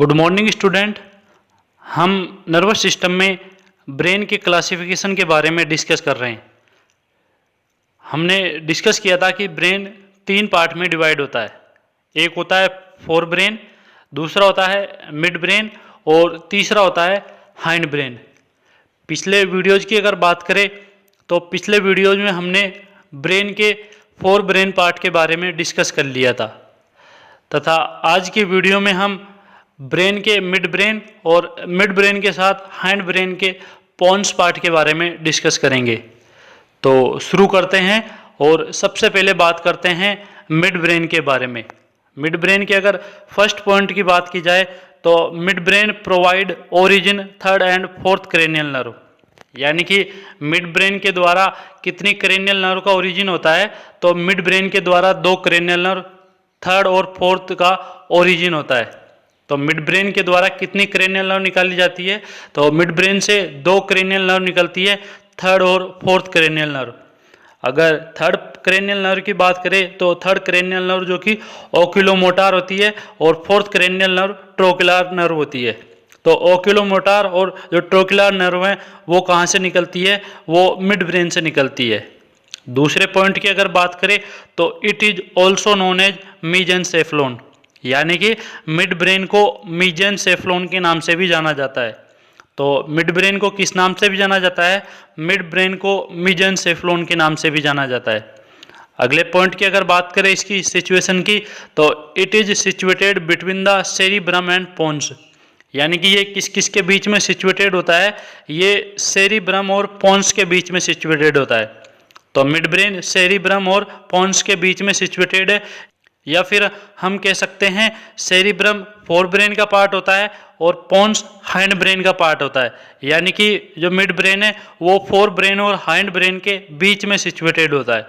Good morning student. हम nervous system में brain के क्लासिफिकेशन के बारे में डिस्कस कर रहे हैं। हमने डिस्कस किया था कि ब्रेन 3 पार्ट में डिवाइड होता है। एक होता है फोर ब्रेन, दूसरा होता है मिड ब्रेन और तीसरा होता है हाइंड ब्रेन। पिछले वीडियोज़ की अगर बात करें तो पिछले वीडियोज़ में हमने ब्रेन के फोर ब्रेन पार्ट के बारे में डिस्कस कर लिया था, तथा आज की वीडियो में हम ब्रेन के मिड ब्रेन और मिड ब्रेन के साथ हाइंड ब्रेन के पोन्स पार्ट के बारे में डिस्कस करेंगे। तो शुरू करते हैं और सबसे पहले बात करते हैं मिड ब्रेन के बारे में। मिड ब्रेन के अगर फर्स्ट पॉइंट की बात की जाए तो mid brain provide origin third and fourth cranial nerve, यानी कि मिड ब्रेन के द्वारा कितनी क्रेनियल नर्व का ओरिजिन होता है, तो मिड ब्रेन के द्वारा 2 क्रेनियल नर्व थर्ड और फोर्थ का ओरिजिन होता है। तो मिड ब्रेन के द्वारा कितनी क्रेनियल नर्व निकाली जाती है, तो मिड ब्रेन से 2 क्रेनियल नर्व निकलती है, थर्ड और फोर्थ क्रेनियल नर्व। अगर थर्ड क्रेनियल नर्व की बात करें तो थर्ड क्रेनियल नर्व जो कि ओक्यूलोमोटर होती है और फोर्थ क्रेनियल नर्व ट्रोक्युलर नर्व होती है। तो ओक्यूलोमोटर और जो ट्रोक्युलर नर्व है वो कहाँ से निकलती है, वो मिड ब्रेन से निकलती है। दूसरे पॉइंट की अगर बात करें तो it is also known as mesencephalon, यानी कि मिड ब्रेन को मीजेनसेफलोन के नाम से भी जाना जाता है। तो मिड ब्रेन को किस नाम से भी जाना जाता है, मिड ब्रेन को मीजेनसेफलोन के नाम से भी जाना जाता है। अगले पॉइंट की अगर बात करें इसकी सिचुएशन की, तो it is situated between the cerebrum and pons, यानी कि ये किस किस के बीच में सिचुएटेड होता है, ये सेरिब्रम और पोन्स के बीच में सिचुएटेड होता है। तो मिड ब्रेन सेरिब्रम और पोन्स के बीच में सिचुएटेड है, या फिर हम कह सकते हैं सेरिब्रम फोर ब्रेन का पार्ट होता है और पोन्स हाइंड ब्रेन का पार्ट होता है, यानी कि जो मिड ब्रेन है वो फोर ब्रेन और हाइंड ब्रेन के बीच में सिचुएटेड होता है।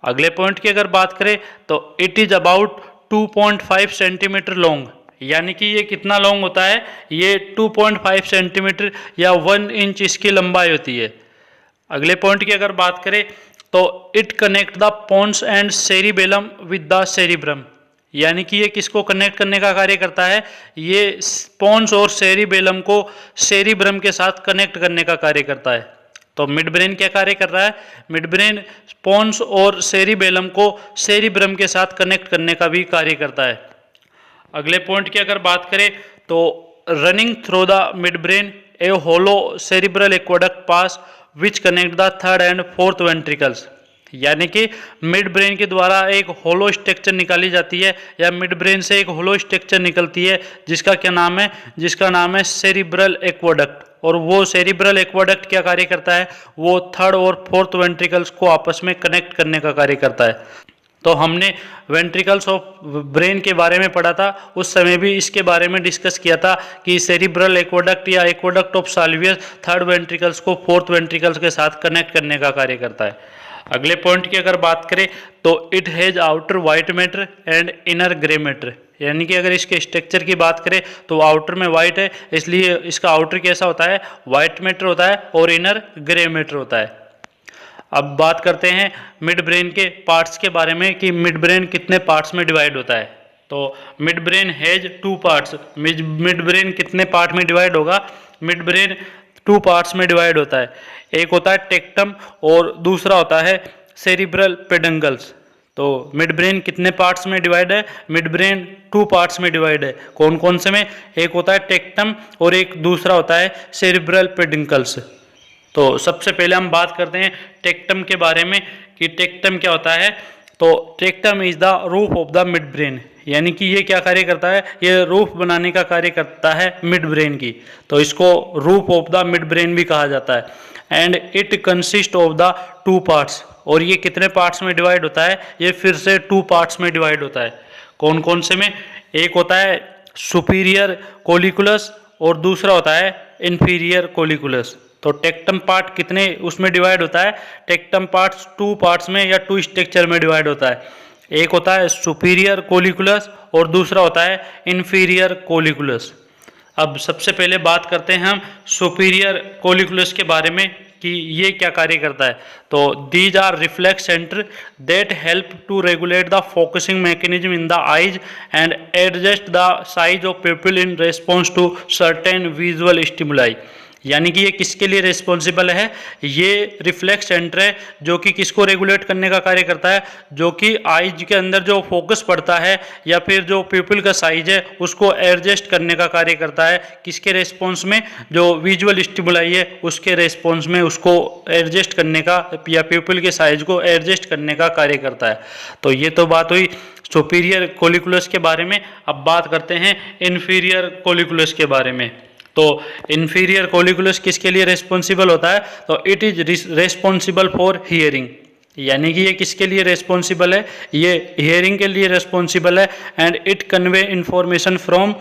अगले पॉइंट की अगर बात करें तो it is about 2.5 centimetre long, यानी कि ये कितना लॉन्ग होता है, ये 2.5 सेंटीमीटर या 1 इंच इसकी लंबाई होती है। अगले पॉइंट की अगर बात करें तो it connect the pons and cerebellum with the cerebrum, यानी कि ये किसको कनेक्ट करने का कार्य करता है, ये पोन्स और सेरिबेलम को सेरिब्रम के साथ कनेक्ट करने का कार्य करता है। तो मिड ब्रेन क्या कार्य कर रहा है, मिड ब्रेन पोन्स और सेरिबेलम को सेरिब्रम के साथ कनेक्ट करने का भी कार्य करता है। अगले पॉइंट की अगर बात करें तो running through the mid brain a hollow cerebral aqueduct pass which connect the third and fourth ventricles, यानी कि मिड ब्रेन के द्वारा एक होलो स्ट्रक्चर निकाली जाती है, या मिड ब्रेन से एक होलो स्ट्रक्चर निकलती है जिसका क्या नाम है, जिसका नाम है सेरिब्रल एक्वाडक्ट। और वो सेरिब्रल एक्वाडक्ट क्या कार्य करता है, वो थर्ड और फोर्थ वेंट्रिकल्स को आपस में कनेक्ट करने का कार्य करता है। तो हमने वेंट्रिकल्स ऑफ ब्रेन के बारे में पढ़ा था, उस समय भी इसके बारे में डिस्कस किया था कि सेरिब्रल एक्वाडक्ट या एक्वाडक्ट ऑफ साल्वियस थर्ड वेंट्रिकल्स को फोर्थ वेंट्रिकल्स के साथ कनेक्ट करने का कार्य करता है। अगले पॉइंट की अगर बात करें तो it has outer white matter and inner grey matter, यानी कि अगर इसके स्ट्रक्चर की बात करें तो आउटर में वाइट है, इसलिए इसका आउटर कैसा होता है, वाइट मैटर होता है, और इनर ग्रे मैटर होता है। अब बात करते हैं मिड ब्रेन के पार्ट्स के बारे में कि मिड ब्रेन कितने पार्ट्स में डिवाइड होता है। तो mid brain has 2 parts. Mid brain कितने पार्ट में डिवाइड होगा, मिड ब्रेन 2 पार्ट्स में डिवाइड होता है। एक होता है टेक्टम और दूसरा होता है सेरिब्रल पेडंगल्स। तो मिड ब्रेन कितने पार्ट्स में डिवाइड है, मिड ब्रेन 2 पार्ट्स में डिवाइड है। कौन कौन से में, एक होता है टेक्टम और एक दूसरा होता है सेरिब्रल पेडंगल्स। तो सबसे पहले हम बात करते हैं टेक्टम के बारे में कि टेक्टम क्या होता है। तो tectum is the roof of the mid brain, यानी कि ये क्या कार्य करता है, ये रूफ बनाने का कार्य करता है मिड ब्रेन की। तो इसको roof of the mid brain भी कहा जाता है। And it consist of the 2 parts, और ये कितने पार्ट्स में डिवाइड होता है, ये फिर से 2 पार्ट्स में डिवाइड होता है। कौन कौन से में, एक होता है सुपीरियर कोलिकुलस और दूसरा होता है इन्फीरियर कोलिकुलस। तो टेक्टम पार्ट कितने उसमें डिवाइड होता है, टेक्टम पार्ट्स 2 पार्ट्स में या 2 स्ट्रक्चर में डिवाइड होता है। एक होता है सुपीरियर कोलिकुलस और दूसरा होता है इन्फीरियर कोलिकुलस। अब सबसे पहले बात करते हैं हम सुपीरियर कोलिकुलस के बारे में कि ये क्या कार्य करता है। तो these are reflex centre that help to regulate the focusing mechanism in the eyes and adjust the size of pupil in response to certain visual stimuli. यानी कि ये किसके लिए रिस्पॉन्सिबल है, ये रिफ्लेक्स सेंटर है जो कि किसको रेगुलेट करने का कार्य करता है, जो कि आइज के अंदर जो फोकस पड़ता है या फिर जो पिupil का साइज है उसको एडजस्ट करने का कार्य करता है। किसके रेस्पॉन्स में, जो विजुअल स्टिमुलाई है उसके रेस्पॉन्स में उसको एडजस्ट करने का या पिupil के साइज को एडजस्ट करने का कार्य करता है। तो ये तो बात हुई सुपीरियर कोलिकुलस के बारे में। अब बात करते हैं इन्फीरियर कोलिकुलस के बारे में। तो इन्फीरियर कोलिकुलस किसके लिए रिस्पॉन्सिबल होता है, तो it is responsible for hearing. यानी कि ये किसके लिए रिस्पॉन्सिबल है, ये हियरिंग के लिए रिस्पॉन्सिबल है। And it convey information from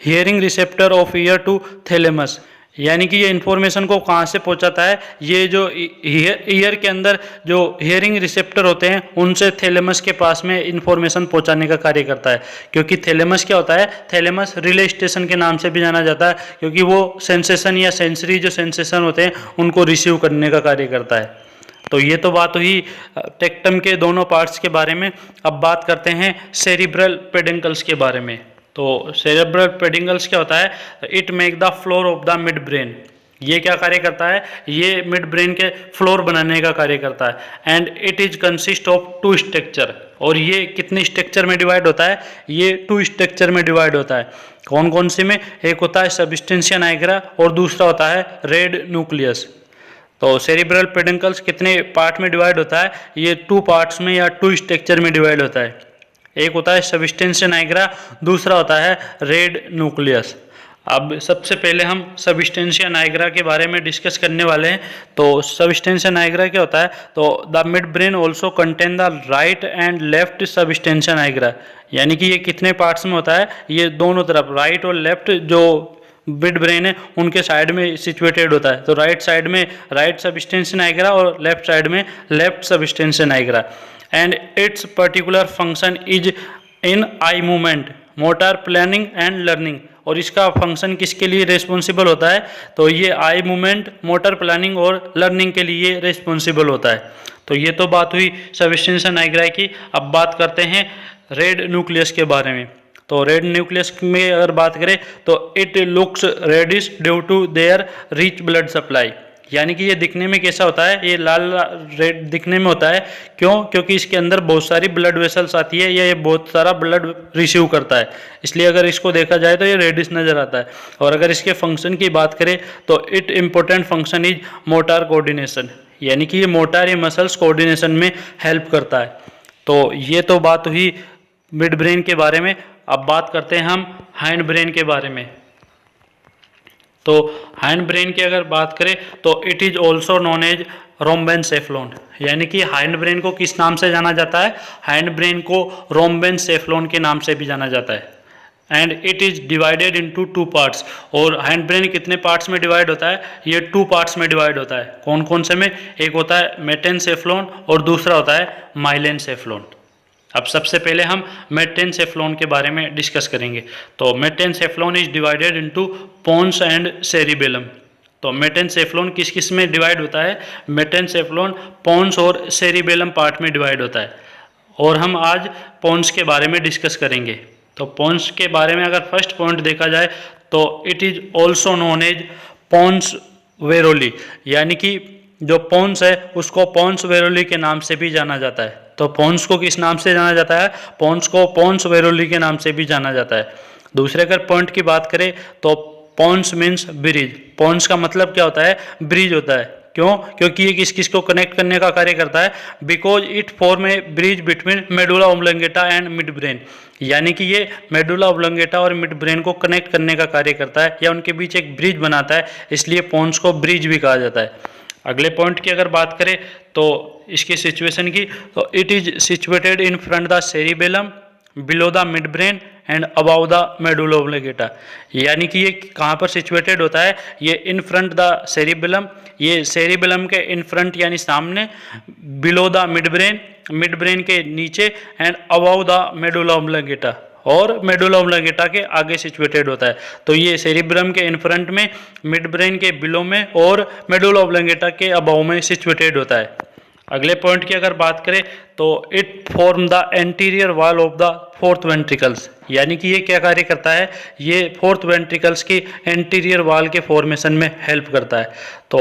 hearing receptor of ear to thalamus. यानी कि ये इन्फॉर्मेशन को कहाँ से पहुँचाता है, ये जो ईयर के अंदर जो हियरिंग रिसेप्टर होते हैं उनसे थैलेमस के पास में इन्फॉर्मेशन पहुँचाने का कार्य करता है। क्योंकि थैलेमस क्या होता है, थैलेमस रिले स्टेशन के नाम से भी जाना जाता है, क्योंकि वो सेंसेशन या सेंसरी जो सेंसेशन होते हैं उनको रिसीव करने का कार्य करता है। तो ये तो बात हुई टेक्टम के दोनों पार्ट्स के बारे में। अब बात करते हैं सेरिब्रल पेडिकल्स के बारे में। तो सेरेब्रल पेडिकल्स क्या होता है, it make the floor of the mid brain. ये क्या कार्य करता है, ये मिड ब्रेन के फ्लोर बनाने का कार्य करता है। And it is consist of two structure. और ये कितने स्ट्रक्चर में डिवाइड होता है, ये टू स्ट्रक्चर में डिवाइड होता है। कौन कौन से में, एक होता है सबस्टेंशिया नाइग्रा और दूसरा होता है रेड न्यूक्लियस। तो सेरिब्रल पेडिकल्स कितने पार्ट में डिवाइड होता है, ये टू पार्ट्स में या टू स्ट्रक्चर में डिवाइड होता है। एक होता है सबस्टेंशिया नाइग्रा, दूसरा होता है रेड न्यूक्लियस। अब सबसे पहले हम सबस्टेंशिया नाइग्रा के बारे में डिस्कस करने वाले हैं। तो सबस्टेंशिया नाइग्रा क्या होता है, तो the mid brain also contain the right and left substantia nigra. यानी कि ये कितने पार्ट्स में होता है, ये दोनों तरफ राइट और लेफ्ट जो मिड ब्रेन है उनके साइड में सिचुएटेड होता है। तो राइट साइड में राइट सबस्टेंशिया नाइग्रा और लेफ्ट साइड में left substantia nigra. And its particular function is in eye movement, motor planning and learning. और इसका फंक्शन किसके लिए रिस्पॉन्सिबल होता है, तो ये आई मूवमेंट, मोटर प्लानिंग और लर्निंग के लिए रिस्पॉन्सिबल होता है। तो ये तो बात हुई सबस्टेंशिया नाइग्रा की। अब बात करते हैं रेड न्यूक्लियस के बारे में। तो रेड न्यूक्लियस में अगर बात करें तो it looks reddish due to their rich blood supply. यानी कि ये दिखने में कैसा होता है, ये लाल रेड दिखने में होता है। क्यों, क्योंकि इसके अंदर बहुत सारी ब्लड वेसल्स आती है या ये बहुत सारा ब्लड रिसीव करता है, इसलिए अगर इसको देखा जाए तो ये रेडिश नज़र आता है। और अगर इसके फंक्शन की बात करें तो it important function is motor coordination. यानी कि ये मोटार या मसल्स कोऑर्डिनेशन में हेल्प करता है। तो ये तो बात हुई मिड ब्रेन के बारे में। अब बात करते हैं हम हाइंड ब्रेन के बारे में। तो हाइंड ब्रेन की अगर बात करें तो it is also known as rhombencephalon. यानी कि हाइंड ब्रेन को किस नाम से जाना जाता है, हाइंड ब्रेन को रोम्बेनसेफ्लोन के नाम से भी जाना जाता है। And it is divided into two parts. और हाइंड ब्रेन कितने पार्ट्स में डिवाइड होता है, ये टू पार्ट्स में डिवाइड होता है। कौन कौन से में, एक होता है मेटेनसेफ्लोन और दूसरा होता है माइलेनसेफ्लोन। अब सबसे पहले हम मेटेनसेफ्लोन के बारे में डिस्कस करेंगे। तो metencephalon is divided into pons and cerebellum. तो मेटेनसेफ्लोन किस किस में डिवाइड होता है, मेटेनसेफ्लोन पोन्स और सेरिबेलम पार्ट में डिवाइड होता है। और हम आज पोन्स के बारे में डिस्कस करेंगे। तो पोन्स के बारे में अगर फर्स्ट पॉइंट देखा जाए तो it is also known as pons varolii. यानी कि जो पोन्स है उसको पोन्स वेरोली के नाम से भी जाना जाता है। तो पोन्स को किस नाम से जाना जाता है, पोन्स को पोन्स वेरोली के नाम से भी जाना जाता है। दूसरे अगर पॉइंट की बात करें तो पोन्स मीन्स ब्रिज। पोन्स का मतलब क्या होता है, ब्रिज होता है। क्यों, क्योंकि ये किस किस को कनेक्ट करने का कार्य करता है, because it form A bridge between medulla oblongata and mid brain. यानी कि ये मेडुला ऑब्लोंगेटा और मिड ब्रेन को कनेक्ट करने का कार्य करता है या उनके बीच एक ब्रिज बनाता है, इसलिए पोन्स को ब्रिज भी कहा जाता है। अगले पॉइंट की अगर बात करें तो इसकी सिचुएशन की, तो it is situated in front the cerebellum, below the mid brain and about the medulla oblongata. यानी कि ये कहाँ पर सिचुएटेड होता है, ये इन फ्रंट द सेरिबेलम, ये सेरिबेलम के इन फ्रंट यानी सामने, बिलो द मिड ब्रेन के नीचे, and about the medulla oblongata और मेडुला ऑब्लोंगेटा के आगे सिचुएटेड होता है। तो ये सेरिब्रम के इन फ्रंट में, मिड ब्रेन के बिलो में और मेडुला ऑब्लोंगेटा के अबाव में सिचुएटेड होता है। अगले पॉइंट की अगर बात करें तो it form the anterior wall of the fourth ventricles, यानी कि ये क्या कार्य करता है, ये फोर्थ वेंट्रिकल्स की एंटीरियर वॉल के फॉर्मेशन में हेल्प करता है। तो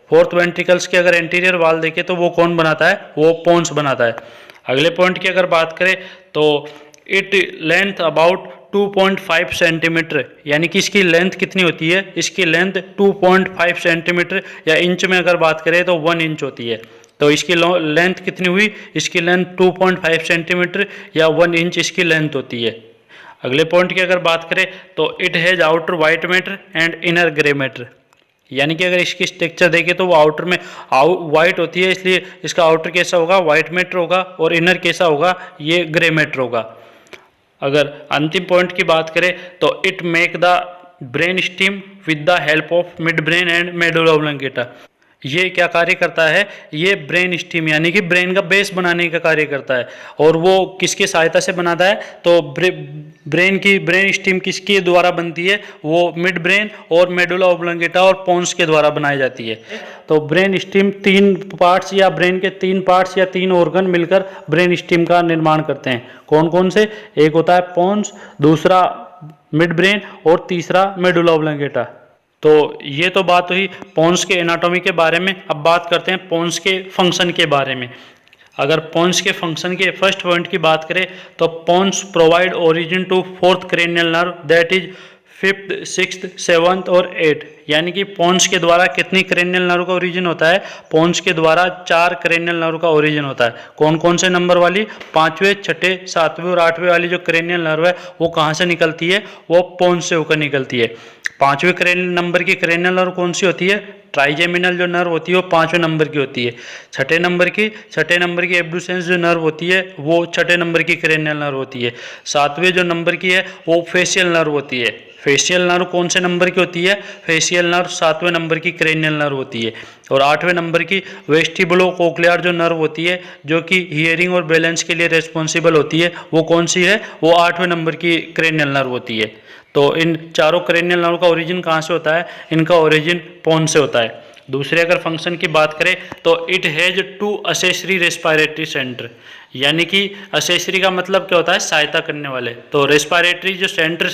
फोर्थ वेंट्रिकल्स की अगर एंटीरियर वॉल देखें तो वो कौन बनाता है, वो पोन्स बनाता है। अगले पॉइंट की अगर बात करें तो इट लेंथ अबाउट 2.5 सेंटीमीटर, यानी कि इसकी लेंथ कितनी होती है, इसकी लेंथ 2.5 सेंटीमीटर या इंच में अगर बात करें तो 1 इंच होती है। तो इसकी लेंथ कितनी हुई, इसकी लेंथ 2.5 सेंटीमीटर या 1 इंच इसकी लेंथ होती है। अगले पॉइंट की अगर बात करें तो it has outer white matter and inner grey matter, यानी कि अगर इसकी स्ट्रक्चर देखें तो वो आउटर में वाइट होती है, इसलिए इसका आउटर कैसा होगा, वाइट मैटर होगा, और इनर कैसा होगा, ये ग्रे मैटर होगा। अगर अंतिम पॉइंट की बात करें तो it make the brain steam with the help of mid brain and medulla oblongata, ये क्या कार्य करता है, ये ब्रेन स्टीम यानी कि ब्रेन का बेस बनाने का कार्य करता है। और वो किसकी सहायता से बनाता है, तो ब्रेन स्टीम किसके द्वारा बनती है, वो मिड ब्रेन और मेडुला ऑब्लोंगेटा और पोन्स के द्वारा बनाई जाती है। तो ब्रेन स्टीम 3 पार्ट्स या ब्रेन के 3 पार्ट्स या 3 ऑर्गन मिलकर ब्रेन स्टीम का निर्माण करते हैं। कौन कौन से, एक होता है पोन्स, दूसरा मिड ब्रेन और तीसरा मेडुला ऑब्लोंगेटा। तो ये तो बात हुई पोन्स के एनाटॉमी के बारे में। अब बात करते हैं पोन्स के फंक्शन के बारे में। अगर पोन्स के फंक्शन के फर्स्ट पॉइंट की बात करें तो pons provide origin to fourth cranial nerve that is 5th, 6th, 7th और 8th, यानी कि पोन्स के द्वारा कितनी क्रेनियल नर्व का ओरिजिन होता है, पोन्स के द्वारा 4 क्रेनियल नर्व का ओरिजिन होता है। कौन कौन से नंबर वाली, 5वें, 6ठे, 7वें और 8वें वाली जो क्रेनियल नर्व है वो कहाँ से निकलती है, वो पोन्स से होकर निकलती है। 5वें क्रेनियल नंबर की क्रेनियल नर्व कौन सी होती है, ट्राइजेमिनल जो नर्व होती है वो 5वें नंबर की होती है। छठे नंबर की एब्डुसेंस जो नर्व होती है वो 6ठे नंबर की क्रेनियल नर्व होती है। 7वें जो नंबर की है वो फेशियल नर्व होती है। फेशियल नर्व कौन से नंबर की होती है, फेशियल नर्व 7वें नंबर की क्रेनियल नर्व होती है। और 8वें नंबर की वेस्टिबुलो कोक्लियर जो नर्व होती है जो कि हियरिंग और बैलेंस के लिए रिस्पॉन्सिबल होती है, वो कौन सी है, वो 8वें नंबर की क्रेनियल नर्व होती है। तो इन चारों क्रेनियल नर्व का ओरिजिन कहाँ से होता है, इनका ओरिजिन पोन्स से होता है। दूसरे अगर फंक्शन की बात करें तो it has 2 accessory respiratory centre, यानी कि असेसरी का मतलब क्या होता है, सहायता करने वाले। तो रेस्पिरेटरी जो सेंटर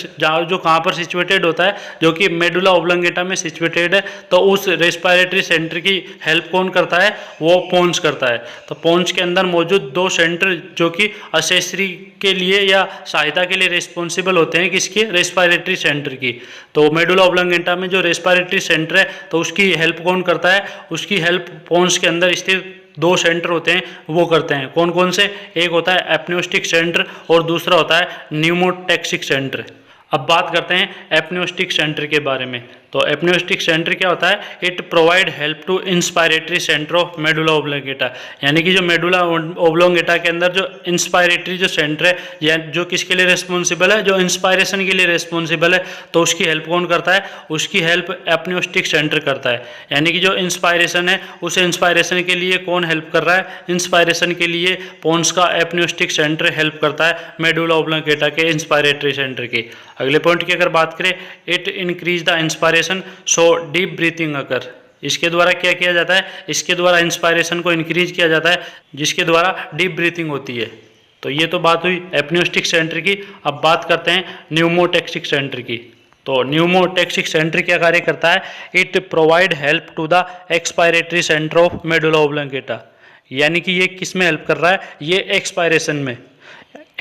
जो कहाँ पर सिचुएटेड होता है, जो कि मेडुला ऑब्लोंगेटा में सिचुएटेड है, तो उस रेस्पिरेटरी सेंटर की हेल्प कौन करता है, वो पोन्स करता है। तो पोन्स के अंदर मौजूद 2 सेंटर जो कि असेसरी के लिए या सहायता के लिए रिस्पॉन्सिबल होते हैं, किसके, रेस्पिरेटरी सेंटर की। तो मेडुला ऑब्लोंगेटा में जो रेस्पिरेटरी सेंटर है तो उसकी हेल्प कौन करता है, उसकी हेल्प पोन्स के अंदर स्थित 2 सेंटर होते हैं वो करते हैं। कौन कौन से, एक होता है एप्नियोस्टिक सेंटर और दूसरा होता है न्यूमोटैक्सिक सेंटर। अब बात करते हैं एप्नियोस्टिक सेंटर के बारे में। तो एप्नियोस्टिक सेंटर क्या होता है, it provide help to inspiratory centre of medulla oblongata, यानी कि जो मेडुला ऑब्लोंगेटा के अंदर जो इंस्पायरेटरी जो सेंटर है या जो किसके लिए रिस्पॉन्सिबल है, जो इंस्पायरेशन के लिए रिस्पॉन्सिबल है, तो उसकी हेल्प कौन करता है, उसकी हेल्प एप्नियोस्टिक सेंटर करता है। यानी कि जो इंस्पायरेशन है उस इंस्पायरेशन के लिए कौन हेल्प कर रहा है, इंस्पायरेशन के लिए पोन्स का एप्नियोस्टिक सेंटर हेल्प करता है मेडुला ऑब्लोंगेटा के इंस्पायरेटरी सेंटर की। अगले पॉइंट की अगर बात करें, it increase the inspiration so deep breathing occur, इसके द्वारा क्या किया जाता है, इसके द्वारा इंस्पायरेशन को इंक्रीज किया जाता है जिसके द्वारा डीप ब्रीथिंग होती है। तो ये तो बात हुई एप्नियोस्टिक सेंटर की। अब बात करते हैं न्यूमोटैक्सिक सेंटर की। तो न्यूमोटैक्सिक सेंटर क्या कार्य करता है, it provide help to the expiratory centre of medulla oblongata, यानी कि ये किस में हेल्प कर रहा है, ये एक्सपायरेशन में।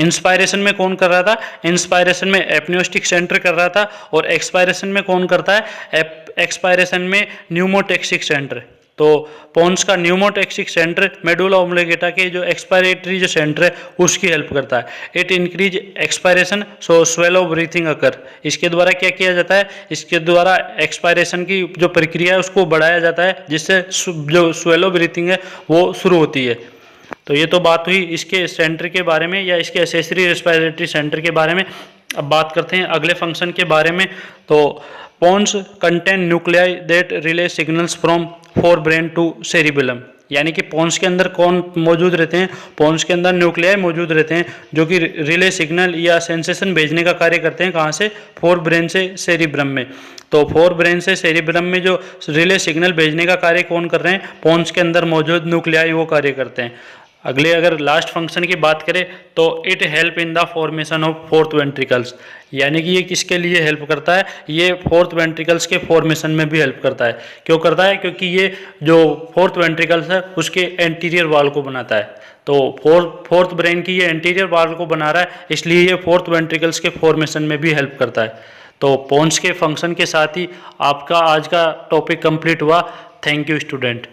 इंस्पायरेशन में कौन कर रहा था, इंस्पायरेशन में एप्नियोस्टिक सेंटर कर रहा था, और एक्सपायरेशन में कौन करता है, एक्सपायरेशन में न्यूमोटैक्सिक सेंटर। तो पोन्स का न्यूमोटैक्सिक सेंटर मेडुला ऑब्लोंगेटा के जो एक्सपायरेटरी जो सेंटर है उसकी हेल्प करता है। It increase expiration so shallow breathing occur, इसके द्वारा क्या किया जाता है, इसके द्वारा एक्सपायरेशन की जो प्रक्रिया है उसको बढ़ाया जाता है जिससे जो स्वेलो ब्रीथिंग है वो शुरू होती है। तो ये तो बात हुई इसके सेंटर के बारे में या इसके एसेसरी रेस्पिरेटरी सेंटर के बारे में। अब बात करते हैं अगले फंक्शन के बारे में। तो pons contain nuclei that relay signals from fore brain to cerebellum, यानी कि पोन्स के अंदर कौन मौजूद रहते हैं? पोन्स के अंदर न्यूक्लियाई मौजूद रहते हैं जो कि रिले सिग्नल या सेंसेशन भेजने का कार्य करते हैं। कहाँ से? फोर ब्रेन से सेरिब्रम में। तो फोर ब्रेन से सेरिब्रम में जो रिले सिग्नल भेजने का कार्य कौन कर रहे हैं? पोन्स के अंदर मौजूद न्यूक्लियाई वो कार्य करते हैं। अगले अगर लास्ट फंक्शन की बात करें तो it help in the formation of fourth ventricles, यानी कि ये किसके लिए हेल्प करता है? ये फोर्थ वेंट्रिकल्स के फॉर्मेशन में भी हेल्प करता है। क्यों करता है? क्योंकि ये जो फोर्थ वेंट्रिकल्स है उसके एंटीरियर वॉल को बनाता है। तो फोर्थ ब्रेन की ये एंटीरियर वॉल को बना रहा है, इसलिए ये फोर्थ वेंट्रिकल्स के फॉर्मेशन में भी हेल्प करता है। तो पोन्स के फंक्शन के साथ ही आपका आज का टॉपिक कंप्लीट हुआ। Thank you student.